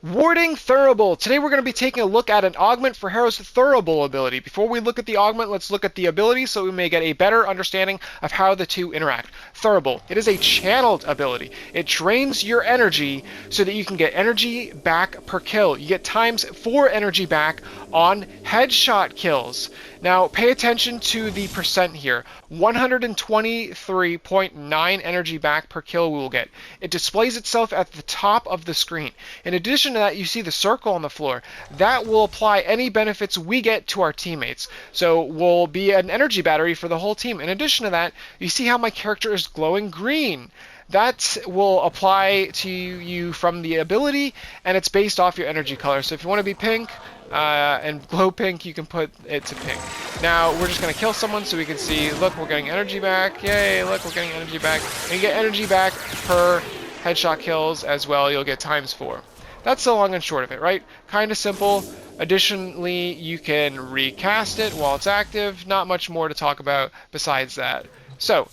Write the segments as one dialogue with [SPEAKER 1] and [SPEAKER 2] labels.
[SPEAKER 1] Warding Thurible. Today we're going to be taking a look at an augment for Harrow's Thurible ability. Before we look at the augment, let's look at the ability so we may get a better understanding of how the two interact. Thurible. It is a channeled ability. It drains your energy so that you can get energy back per kill. You get ×4 energy back on headshot kills. Now, pay attention to the percent here. 123.9 energy back per kill we will get. It displays itself at the top of the screen. In addition to that, you see the circle on the floor. That will apply any benefits we get to our teammates. So will be an energy battery for the whole team. In addition to that, you see how my character is glowing green. That will apply to you from the ability, and it's based off your energy color. So if you want to be pink, and glow pink, you can put it to pink. Now, we're just going to kill someone so we can see, look, we're getting energy back. Yay, look, we're getting energy back. And you get energy back per headshot kills as well. You'll get ×4. That's the long and short of it, right? Kind of simple. Additionally, you can recast it while it's active. Not much more to talk about besides that. So,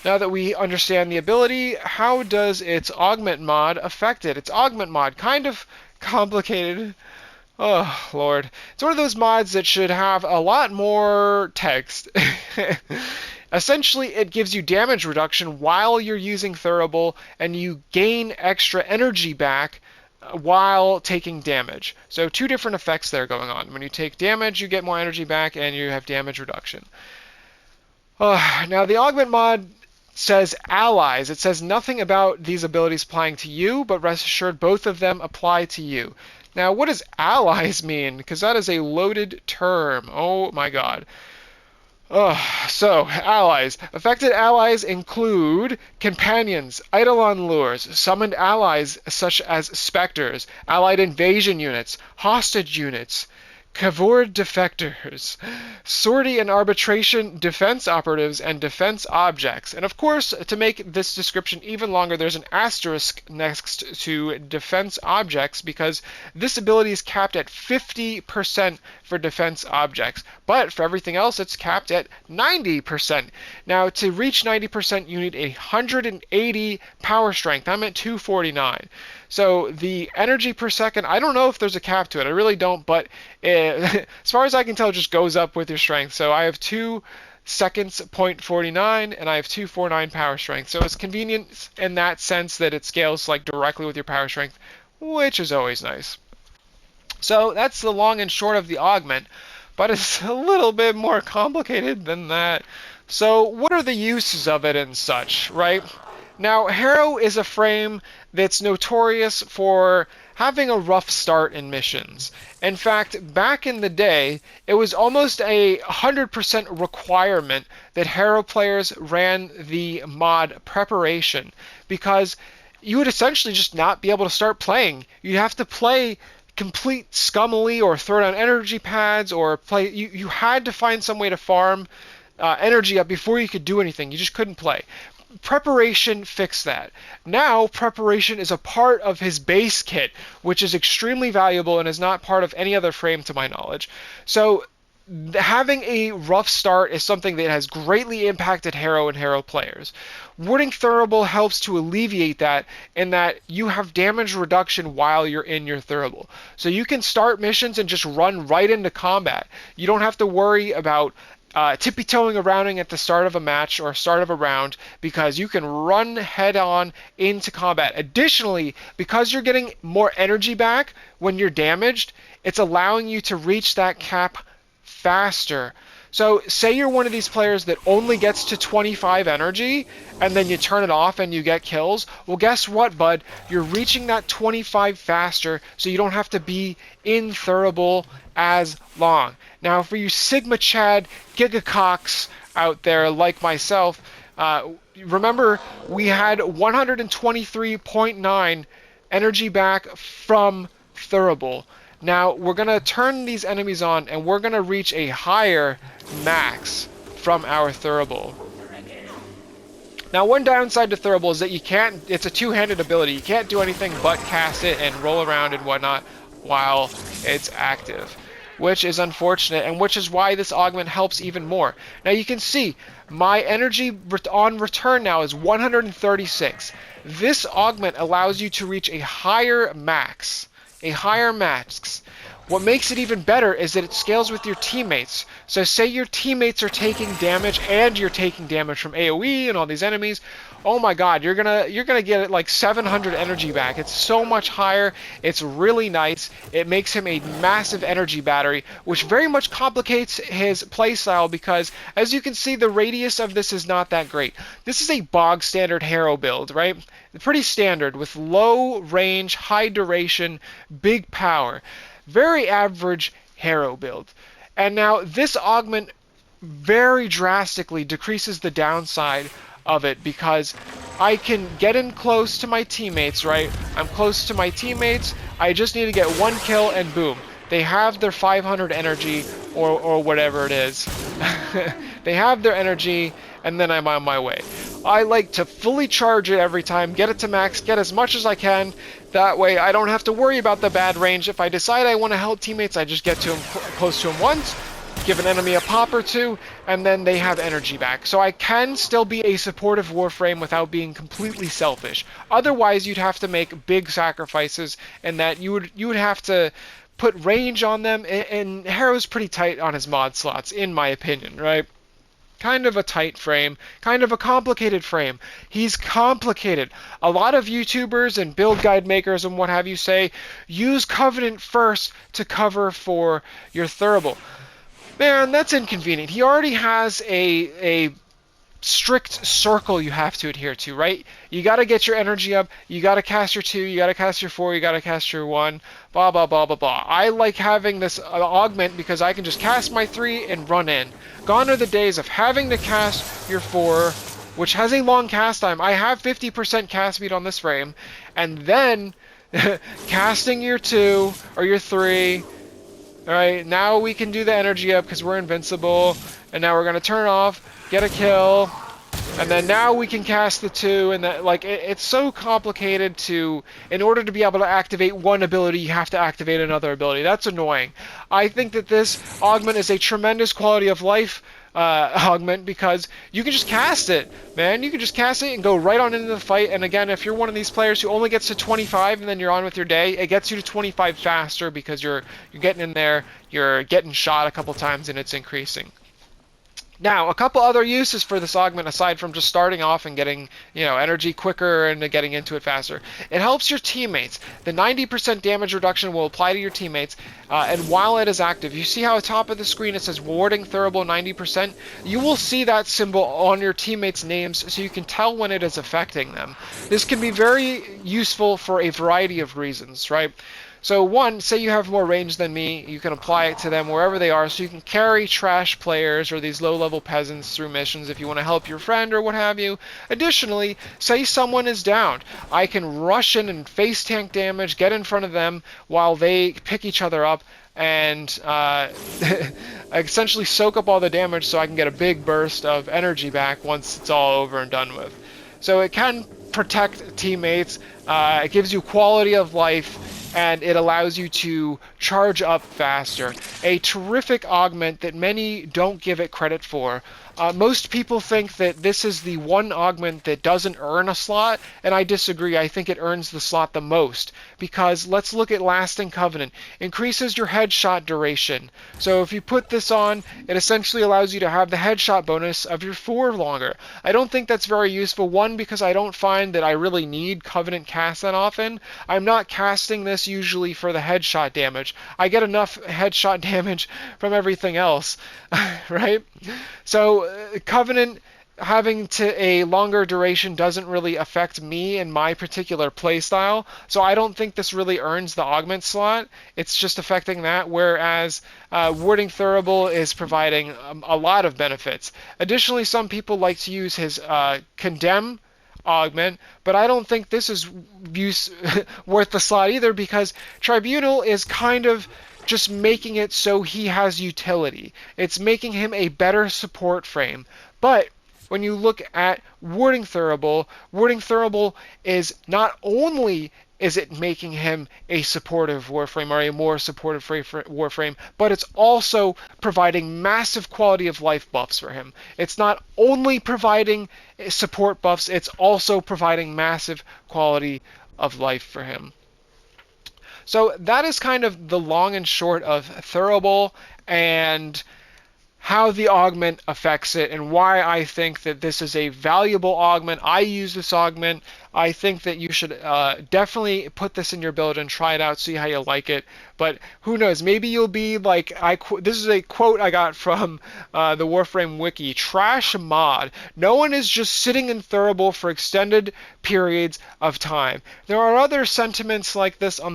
[SPEAKER 1] now that we understand the ability, how does its augment mod affect it? Its augment mod, kind of complicated. Oh, Lord. It's one of those mods that should have a lot more text. Essentially, it gives you damage reduction while you're using Thurible, and you gain extra energy back while taking damage. So two different effects there going on. When you take damage, you get more energy back, and you have damage reduction. Now, the augment mod says allies. It says nothing about these abilities applying to you, but rest assured both of them apply to you. Now, what does allies mean? Because that is a loaded term. Oh my god. So, allies. Affected allies include companions, Eidolon lures, summoned allies such as specters, allied invasion units, hostage units, Kavor defectors, sortie and arbitration defense operatives, and defense objects. And of course, to make this description even longer, there's an asterisk next to defense objects because this ability is capped at 50% for defense objects. But for everything else, it's capped at 90%. Now, to reach 90%, you need 180 power strength. I'm at 249. So the energy per second, I don't know if there's a cap to it. I really don't, but as far as I can tell, it just goes up with your strength. So I have 2 seconds 0.49, and I have 249 power strength. So it's convenient in that sense that it scales like directly with your power strength, which is always nice. So that's the long and short of the augment, but it's a little bit more complicated than that. So what are the uses of it and such, right? Now, Harrow is a frame that's notorious for having a rough start in missions. In fact, back in the day, it was almost a 100% requirement that Harrow players ran the mod preparation, because you would essentially just not be able to start playing. You'd have to play complete scummily or throw down energy pads or play. You had to find some way to farm energy up before you could do anything. You just couldn't play. Preparation fixed that. Now, preparation is a part of his base kit, which is extremely valuable and is not part of any other frame to my knowledge. So, having a rough start is something that has greatly impacted Harrow and Harrow players. Warding Thurible helps to alleviate that in that you have damage reduction while you're in your Thurible. So you can start missions and just run right into combat. You don't have to worry about tippy-toeing around at the start of a match or start of a round, because you can run head-on into combat. Additionally, because you're getting more energy back when you're damaged, it's allowing you to reach that cap faster. So say you're one of these players that only gets to 25 energy and then you turn it off and you get kills. Well, guess what, bud? You're reaching that 25 faster, so you don't have to be in Thurible as long. Now, for you Sigma Chad Gigacocks out there like myself, remember we had 123.9 energy back from Thurible. Now, we're going to turn these enemies on, and we're going to reach a higher max from our Thurible. Now, one downside to Thurible is that you can't, it's a two-handed ability. You can't do anything but cast it and roll around and whatnot while it's active, which is unfortunate, and which is why this augment helps even more. Now, you can see my energy on return now is 136. This augment allows you to reach a higher max a higher max. What makes it even better is that it scales with your teammates. So say your teammates are taking damage and you're taking damage from AoE and all these enemies. Oh my god, you're gonna get like 700 energy back. It's so much higher. It's really nice. It makes him a massive energy battery, which very much complicates his playstyle because, as you can see, the radius of this is not that great. This is a bog standard hero build, right? Pretty standard with low range, high duration, big power. Very average hero build. And now this augment very drastically decreases the downside of it because I can get in close to my teammates, right? I'm close to my teammates. I just need to get one kill and boom. They have their 500 energy or whatever it is. They have their energy and then I'm on my way. I like to fully charge it every time, get it to max, get as much as I can. That way I don't have to worry about the bad range. If I decide I want to help teammates, I just get to them close to them once, give an enemy a pop or two, and then they have energy back. So I can still be a supportive Warframe without being completely selfish. Otherwise, you'd have to make big sacrifices, and that you would have to put range on them, and Harrow's pretty tight on his mod slots, in my opinion, right? Kind of a tight frame, kind of a complicated frame. He's complicated. A lot of YouTubers and build guide makers and what have you say, use Covenant first to cover for your Thurible. Man, that's inconvenient. He already has a strict circle you have to adhere to, right? You got to get your energy up, you got to cast your 2, you got to cast your 4, you got to cast your 1, blah, blah, blah, blah, blah. I like having this augment because I can just cast my 3 and run in. Gone are the days of having to cast your 4, which has a long cast time. I have 50% cast speed on this frame, and then casting your 2 or your 3. Alright, now we can do the energy up because we're invincible, and now we're going to turn off, get a kill, and then now we can cast the 2, and that, like, it's so complicated to, in order to be able to activate one ability, you have to activate another ability. That's annoying. I think that this augment is a tremendous quality of life augment because you can just cast it, man. You can just cast it and go right on into the fight. And again, if you're one of these players who only gets to 25 and then you're on with your day, it gets you to 25 faster because you're getting in there, you're getting shot a couple times, and it's increasing. Now, a couple other uses for this augment aside from just starting off and getting, energy quicker and getting into it faster. It helps your teammates. The 90% damage reduction will apply to your teammates, and while it is active, you see how at the top of the screen it says warding Thurible 90%? You will see that symbol on your teammates' names so you can tell when it is affecting them. This can be very useful for a variety of reasons, right? So one, say you have more range than me, you can apply it to them wherever they are, so you can carry trash players or these low-level peasants through missions if you want to help your friend or what have you. Additionally, say someone is downed. I can rush in and face tank damage, get in front of them while they pick each other up, and essentially soak up all the damage so I can get a big burst of energy back once it's all over and done with. So it can protect teammates, it gives you quality of life, and it allows you to charge up faster. A terrific augment that many don't give it credit for. Most people think that this is the one augment that doesn't earn a slot, and I disagree. I think it earns the slot the most, because let's look at Lasting Covenant. Increases your headshot duration. So if you put this on, it essentially allows you to have the headshot bonus of your 4 longer. I don't think that's very useful. One, because I don't find that I really need Covenant cast that often. I'm not casting this usually for the headshot damage. I get enough headshot damage from everything else, right? So Covenant having to a longer duration doesn't really affect me in my particular playstyle, so I don't think this really earns the augment slot. It's just affecting that, whereas Warding Thurible is providing a lot of benefits. Additionally, some people like to use his Condemn augment, but I don't think this is worth the slot either, because Tribunal is kind of just making it so he has utility. It's making him a better support frame. But when you look at Warding Thurible is not only is it making him a supportive Warframe or a more supportive Warframe, but it's also providing massive quality of life buffs for him. It's not only providing support buffs, it's also providing massive quality of life for him. So that is kind of the long and short of Thurible and how the augment affects it and why I think that this is a valuable augment. I use this augment. I think that you should definitely put this in your build and try it out, see how you like it. But who knows? Maybe you'll be like this is a quote I got from the Warframe wiki. Trash mod. No one is just sitting in Thurible for extended periods of time. There are other sentiments like this on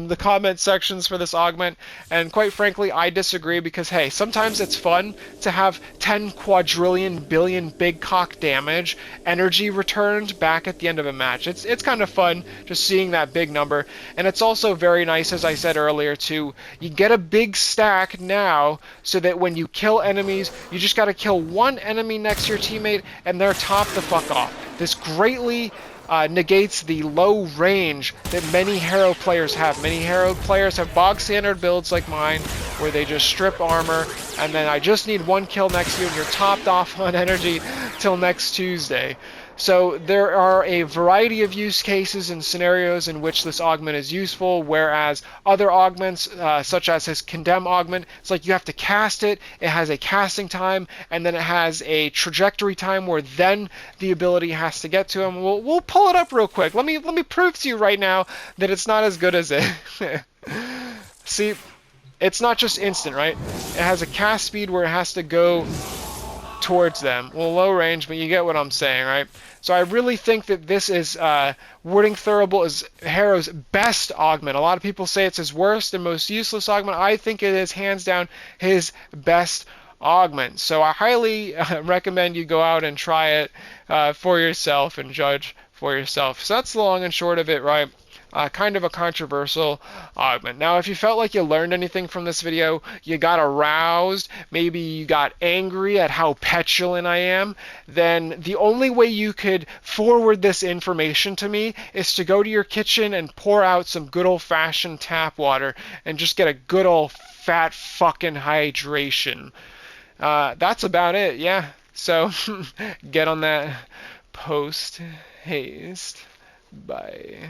[SPEAKER 1] the comment sections for this augment, and quite frankly, I disagree because hey, sometimes it's fun to have 10 quadrillion billion big cock damage energy returned back at the end of a match. It's kind of fun just seeing that big number, and it's also very nice, as I said earlier, to you get a big stack now so that when you kill enemies, you just got to kill one enemy next to your teammate and they're top the fuck off. This greatly negates the low range that many hero players have. Many hero players have bog standard builds like mine where they just strip armor and then I just need one kill next to you and you're topped off on energy till next Tuesday. So there are a variety of use cases and scenarios in which this augment is useful, whereas other augments, such as his Condemn augment, it's like you have to cast it, it has a casting time, and then it has a trajectory time where then the ability has to get to him. We'll pull it up real quick. Let me prove to you right now that it's not as good as it. See, it's not just instant, right? It has a cast speed where it has to go towards them. Well, low range, but you get what I'm saying, right? So I really think that this is Wording Thurible is Harrow's best augment. A lot of people say it's his worst and most useless augment. I think it is hands down his best augment. So I highly recommend you go out and try it for yourself and judge for yourself. So that's the long and short of it, right? Kind of a controversial augment. Now, if you felt like you learned anything from this video, you got aroused, maybe you got angry at how petulant I am, then the only way you could forward this information to me is to go to your kitchen and pour out some good old-fashioned tap water and just get a good old fat fucking hydration. That's about it, yeah. So get on that post haste. Bye.